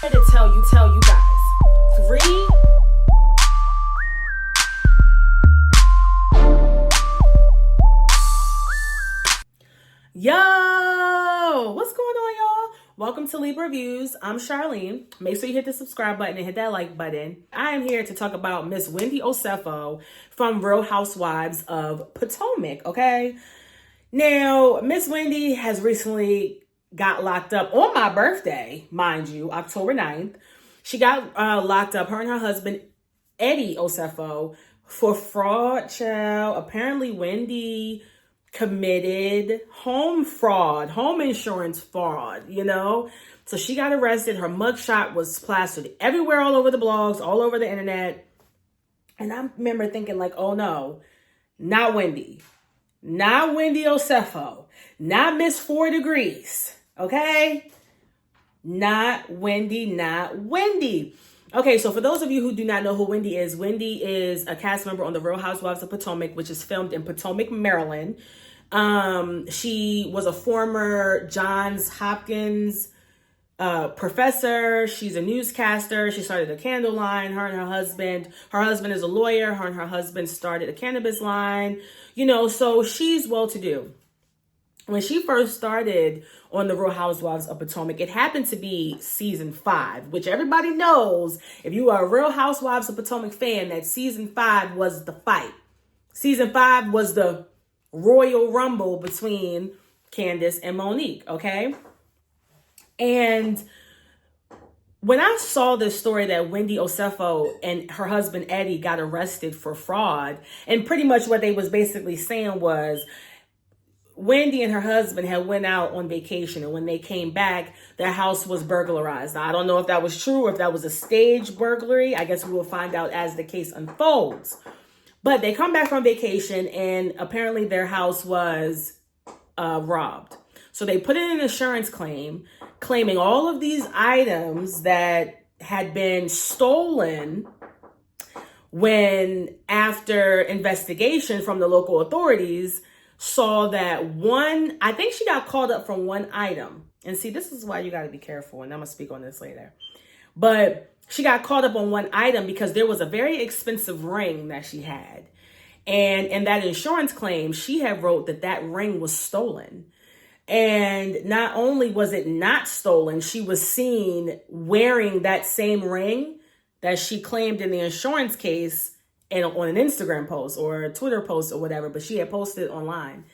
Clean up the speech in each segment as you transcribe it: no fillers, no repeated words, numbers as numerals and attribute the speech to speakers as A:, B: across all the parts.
A: To tell you guys. 3. Yo, what's going on, y'all? Welcome to Libra Reviews. I'm Charlene. Make sure you hit the subscribe button and hit that like button. I am here to talk about Miss Wendy Ofo from Real Housewives of Potomac, okay? Now, Miss Wendy has recently got locked up on my birthday, mind you, October 9th. She got locked up, her and her husband, Eddie Osefo, for fraud, child. Apparently, Wendy committed home fraud, home insurance fraud, you know? So she got arrested. Her mugshot was plastered everywhere, all over the blogs, all over the internet. And I remember thinking like, oh no, not Wendy. Not Wendy Osefo. Not Miss 4 Degrees. Okay? Not Wendy. Okay, so for those of you who do not know who Wendy is a cast member on The Real Housewives of Potomac, which is filmed in Potomac, Maryland. She was a former Johns Hopkins professor. She's a newscaster. She started a candle line. Her and her husband is a lawyer. Her and her husband started a cannabis line. You know, so she's well-to-do. When she first started on The Real Housewives of Potomac, it happened to be season 5, which everybody knows, if you are a Real Housewives of Potomac fan, that season 5 was the fight. Season 5 was the Royal Rumble between Candace and Monique, okay? And when I saw this story that Wendy Ofo and her husband Eddie got arrested for fraud, and pretty much what they was basically saying was, Wendy and her husband had went out on vacation, and when they came back, their house was burglarized. Now, I don't know if that was true or if that was a staged burglary. I guess we will find out as the case unfolds. But they come back from vacation, and apparently their house was robbed. So they put in an insurance claim, claiming all of these items that had been stolen when, after investigation from the local authorities, saw that one, I think she got called up from one item. And see, this is why you got to be careful, and I'm going to speak on this later. But she got caught up on one item because there was a very expensive ring that she had. And in that insurance claim, she had wrote that that ring was stolen. And not only was it not stolen, she was seen wearing that same ring that she claimed in the insurance case and on an Instagram post or a Twitter post or whatever, but she had posted online.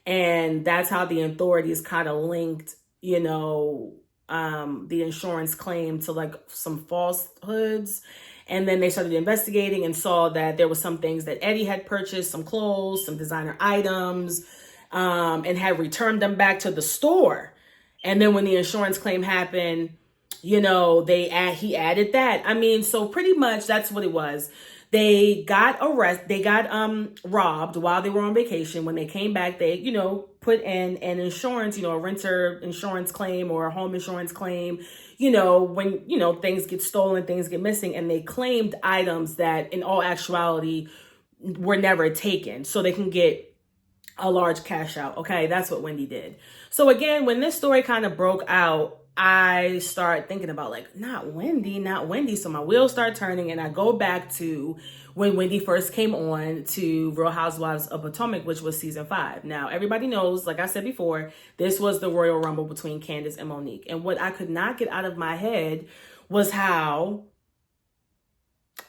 A: And that's how the authorities kind of linked, you know, the insurance claim to like some falsehoods. And then they started investigating and saw that there was some things that Eddie had purchased, some clothes, some designer items, and had returned them back to the store. And then when the insurance claim happened, you know, he added that. I mean, so pretty much that's what it was. They got robbed while they were on vacation. When they came back, they, you know, put in an insurance, you know, a renter insurance claim or a home insurance claim, you know, when, you know, things get stolen, things get missing, and they claimed items that in all actuality were never taken, so they can get a large cash out. Okay, that's what Wendy did. So again, when this story kind of broke out, I start thinking about like, not Wendy. So my wheels start turning, and I go back to when Wendy first came on to Real Housewives of Potomac, which was season 5. Now, everybody knows, like I said before, this was the Royal Rumble between Candace and Monique. And what I could not get out of my head was how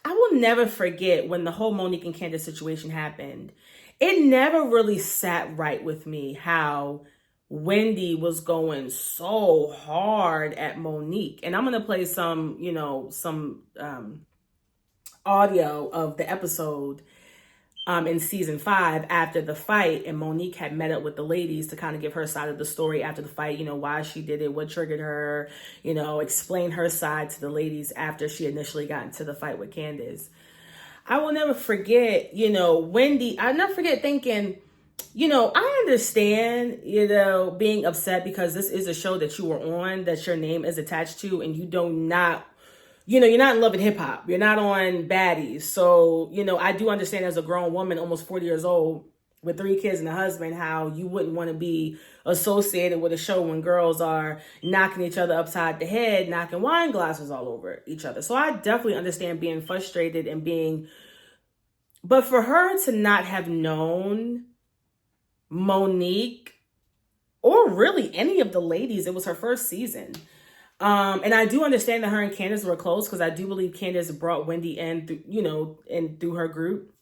A: I will never forget when the whole Monique and Candace situation happened. It never really sat right with me how Wendy was going so hard at Monique. And I'm going to play some, you know, some audio of the episode in season 5 after the fight. And Monique had met up with the ladies to kind of give her side of the story after the fight, you know, why she did it, what triggered her, you know, explain her side to the ladies after she initially got into the fight with Candace. I will never forget, you know, Wendy, I'll never forget thinking, you know, I understand, you know, being upset because this is a show that you were on, that your name is attached to, and you do not, you know, you're not in Love and Hip Hop. You're not on Baddies. So, you know, I do understand as a grown woman, almost 40 years old, with 3 kids and a husband, how you wouldn't want to be associated with a show when girls are knocking each other upside the head, knocking wine glasses all over each other. So I definitely understand being frustrated and but for her to not have known Monique or really any of the ladies, it was her first season. And I do understand that her and Candace were close, because I do believe Candace brought Wendy in through her group.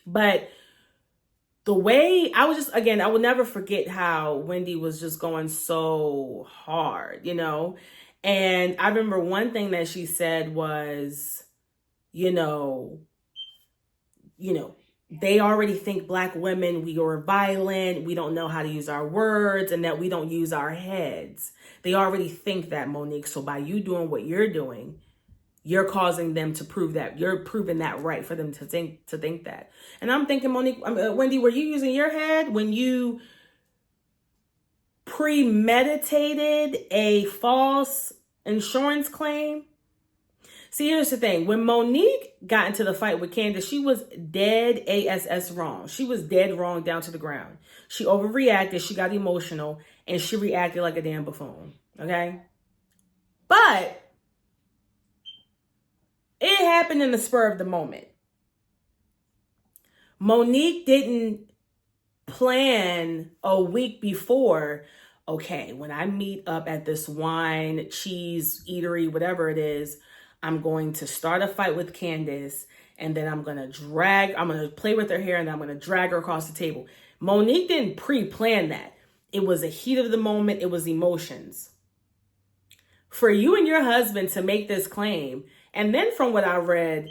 A: But the way I will never forget how Wendy was just going so hard, And I remember one thing that she said was, they already think Black women, we are violent, we don't know how to use our words, and that we don't use our heads. They already think that, Monique. So by you doing what you're doing, you're causing them to prove that. You're proving that right for them to think that. And I'm thinking, Wendy, were you using your head when you premeditated a false insurance claim? See, here's the thing. When Monique got into the fight with Candace, she was dead ass wrong. She was dead wrong down to the ground. She overreacted. She got emotional, and she reacted like a damn buffoon. Okay? But it happened in the spur of the moment. Monique didn't plan a week before, okay, when I meet up at this wine, cheese, eatery, whatever it is, I'm going to start a fight with Candace, and then I'm going to play with her hair, and I'm going to drag her across the table. Monique didn't pre-plan that. It was a heat of the moment. It was emotions. For you and your husband to make this claim, and then from what I read,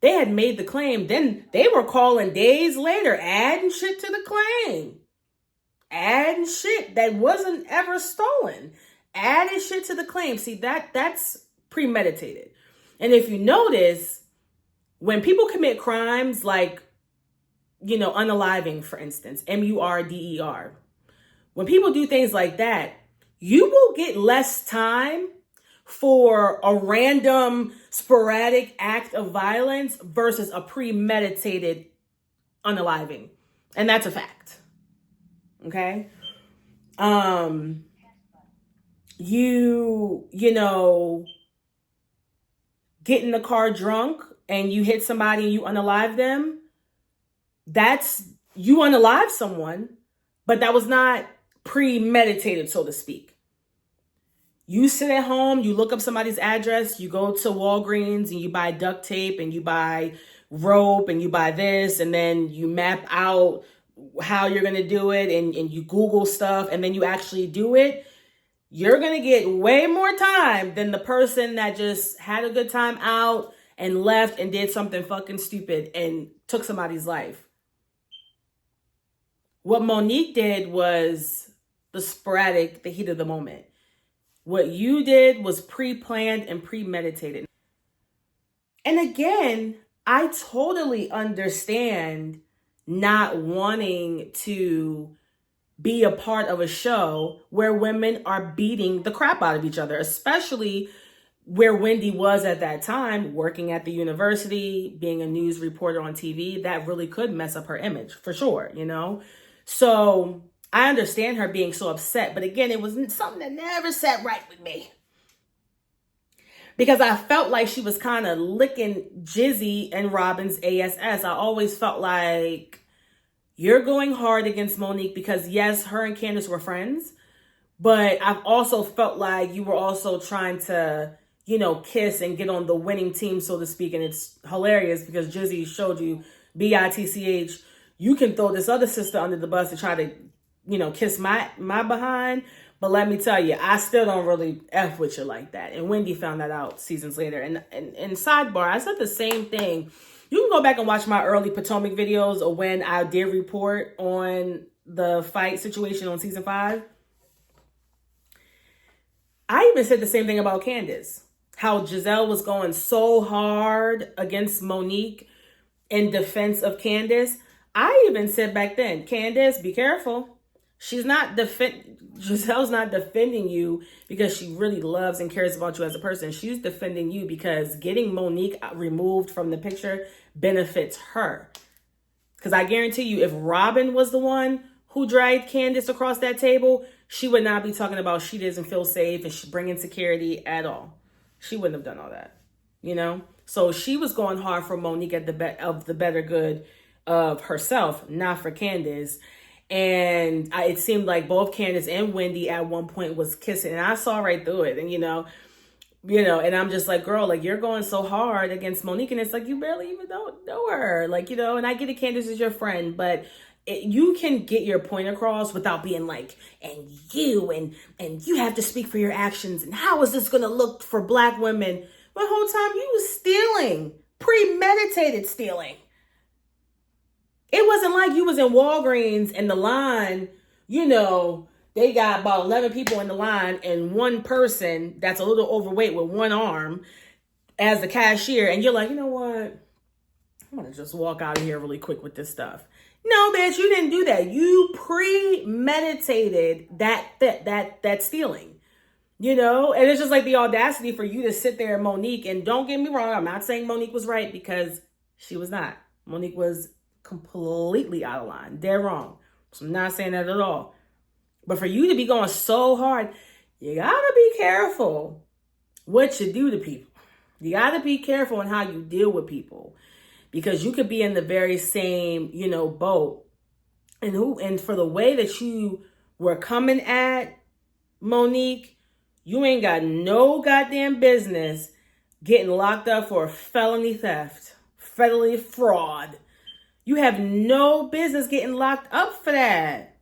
A: they had made the claim, then they were calling days later, adding shit to the claim. Adding shit that wasn't ever stolen. Adding shit to the claim. See, that's premeditated. And if you notice, when people commit crimes like, unaliving, for instance, murder, when people do things like that, you will get less time for a random sporadic act of violence versus a premeditated unaliving. And that's a fact. Okay? You get in the car drunk and you hit somebody and you unalive them, you unalive someone, but that was not premeditated, so to speak. You sit at home, you look up somebody's address, you go to Walgreens and you buy duct tape and you buy rope and you buy this, and then you map out how you're going to do it, and you Google stuff, and then you actually do it. You're going to get way more time than the person that just had a good time out and left and did something fucking stupid and took somebody's life. What Monique did was the heat of the moment. What you did was pre-planned and premeditated. And again, I totally understand not wanting to be a part of a show where women are beating the crap out of each other, especially where Wendy was at that time, working at the university, being a news reporter on TV. That really could mess up her image, for sure, So I understand her being so upset, but again, it was something that never sat right with me. Because I felt like she was kind of licking Jizzy and Robin's ass. I always felt like, you're going hard against Monique because, yes, her and Candace were friends, but I've also felt like you were also trying to, kiss and get on the winning team, so to speak. And it's hilarious because Jizzy showed you, bitch, you can throw this other sister under the bus to try to, kiss my behind. But let me tell you, I still don't really F with you like that. And Wendy found that out seasons later. And sidebar, I said the same thing. You can go back and watch my early Potomac videos of when I did report on the fight situation on season 5. I even said the same thing about Candace. How Giselle was going so hard against Monique in defense of Candace. I even said back then, Candace, be careful. Giselle's not defending you because she really loves and cares about you as a person. She's defending you because getting Monique removed from the picture benefits her. Because I guarantee you, if Robin was the one who dragged Candace across that table, she would not be talking about she doesn't feel safe and she bring insecurity at all. She wouldn't have done all that, you know? So she was going hard for Monique at the better good of herself, not for Candace. And it seemed like both Candace and Wendy at one point was kissing. And I saw right through it. And, you know, and I'm just like, girl, like, you're going so hard against Monique. And it's like, you barely even know her. Like, you know, and I get it, Candace is your friend. But you can get your point across without being like, and you have to speak for your actions. And how is this going to look for Black women? The whole time you was stealing, premeditated stealing. It wasn't like you was in Walgreens and the line, you know, they got about 11 people in the line and one person that's a little overweight with one arm as the cashier. And you're like, you know what? I'm going to just walk out of here really quick with this stuff. No, bitch, you didn't do that. You premeditated that stealing, you know? And it's just like the audacity for you to sit there, Monique, and don't get me wrong, I'm not saying Monique was right because she was not. Monique was completely out of line. They're wrong. So I'm not saying that at all. But for you to be going so hard, you gotta be careful what you do to people. You gotta be careful in how you deal with people. Because you could be in the very same, you know, boat. And for the way that you were coming at Monique, you ain't got no goddamn business getting locked up for felony theft, felony fraud. You have no business getting locked up for that.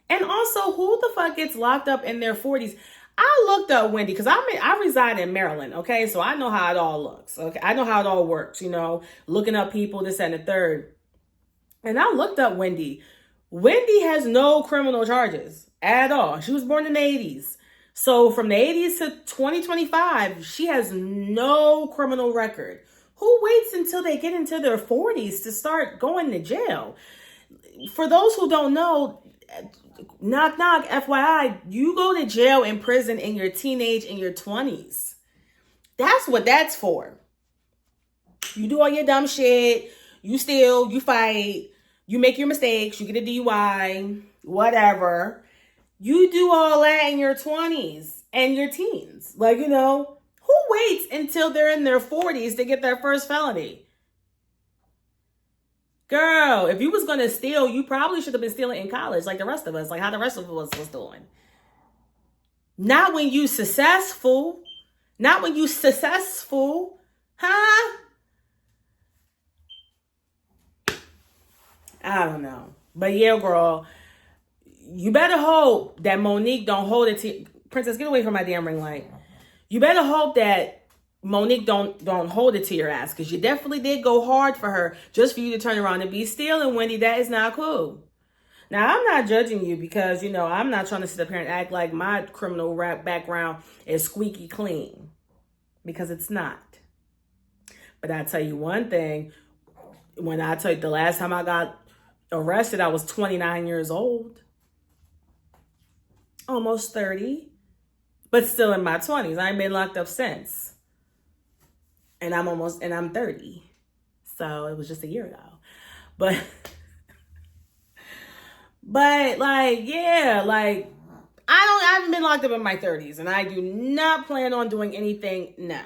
A: And also, who the fuck gets locked up in their 40s? I looked up, Wendy, because I reside in Maryland, okay? So I know how it all looks, okay? I know how it all works, you know, looking up people, this and the third. And I looked up Wendy. Wendy has no criminal charges at all. She was born in the 80s. So from the 80s to 2025, she has no criminal record. Who waits until they get into their 40s to start going to jail? For those who don't know, knock, knock, FYI, you go to jail and prison in your teenage, in your 20s. That's what that's for. You do all your dumb shit. You steal, you fight, you make your mistakes, you get a DUI, whatever. You do all that in your 20s and your teens. Like, you know, who waits until they're in their 40s to get their first felony? Girl, if you was going to steal, you probably should have been stealing in college like the rest of us, like how the rest of us was doing. Not when you successful. Not when you successful. Huh? I don't know. But yeah, girl, you better hope that Monique don't hold it to... Princess, get away from my damn ring light. You better hope that Monique don't hold it to your ass, because you definitely did go hard for her just for you to turn around and be stealing, Wendy. That is not cool. Now, I'm not judging you because, you know, I'm not trying to sit up here and act like my criminal rap background is squeaky clean, because it's not. But I tell you one thing, when I tell you the last time I got arrested, I was 29 years old. Almost 30. But still in my 20s. I ain't been locked up since. And I'm 30. So it was just a year ago. But like, yeah, like, I haven't been locked up in my 30s. And I do not plan on doing anything now.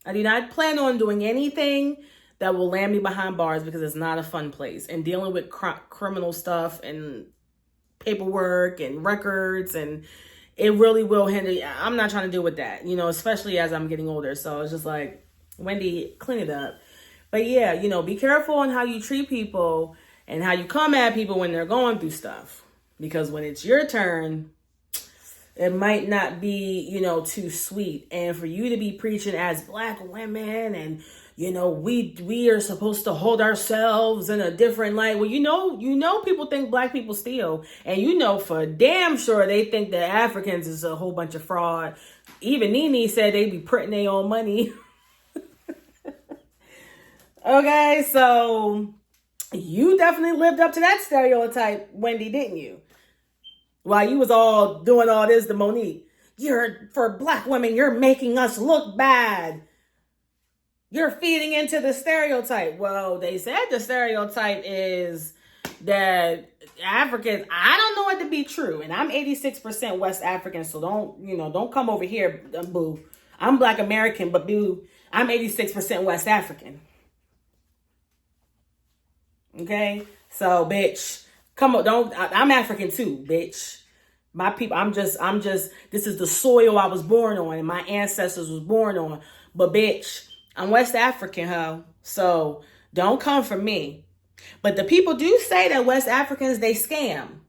A: I do not plan on doing anything that will land me behind bars, because it's not a fun place. And dealing with criminal stuff and paperwork and records, and it really will hinder. I'm not trying to deal with that, you know, especially as I'm getting older. So it's just like, Wendy, clean it up. But yeah, you know, be careful on how you treat people and how you come at people when they're going through stuff. Because when it's your turn, it might not be, you know, too sweet. And for you to be preaching as Black women and, you know, we are supposed to hold ourselves in a different light. Well, you know, people think Black people steal. And you know for damn sure they think that Africans is a whole bunch of fraud. Even Nene said they be printing their own money. Okay, so you definitely lived up to that stereotype, Wendy, didn't you? While you was all doing all this to Monique. For Black women, you're making us look bad. You're feeding into the stereotype. Well, they said the stereotype is that Africans, I don't know it to be true. And I'm 86% West African, so don't come over here, boo. I'm Black American, but boo, I'm 86% West African. Okay? So, bitch, come on, I'm African too, bitch. My people, I'm just, this is the soil I was born on and my ancestors was born on. But bitch, I'm West African, ho. So don't come for me. But the people do say that West Africans, they scam.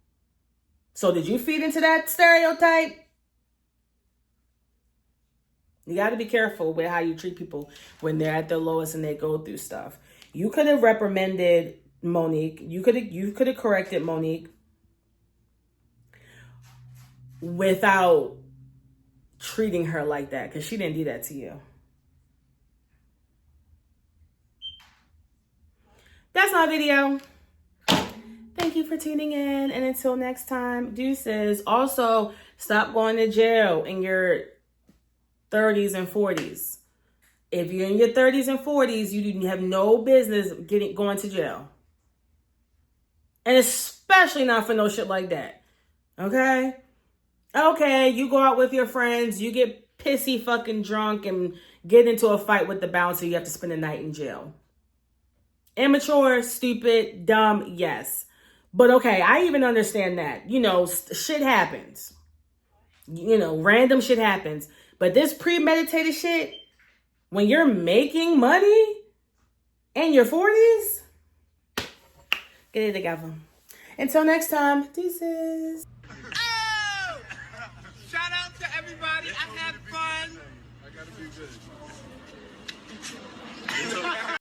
A: So did you feed into that stereotype? You got to be careful with how you treat people when they're at their lowest and they go through stuff. You could have reprimanded Monique. You could have corrected Monique without treating her like that, because she didn't do that to you. That's my video. Thank you for tuning in, and until next time, deuces. Also, stop going to jail in your 30s and 40s. If you're in your 30s and 40s, you have no business going to jail. And especially not for no shit like that. Okay? Okay, you go out with your friends, you get pissy fucking drunk and get into a fight with the bouncer, you have to spend the night in jail. Immature, stupid, dumb, yes. But okay, I even understand that. Shit happens. Random shit happens. But this premeditated shit, when you're making money in your 40s, get it together. Until next time, deuces.
B: Shout out to everybody. I had fun. I gotta be good.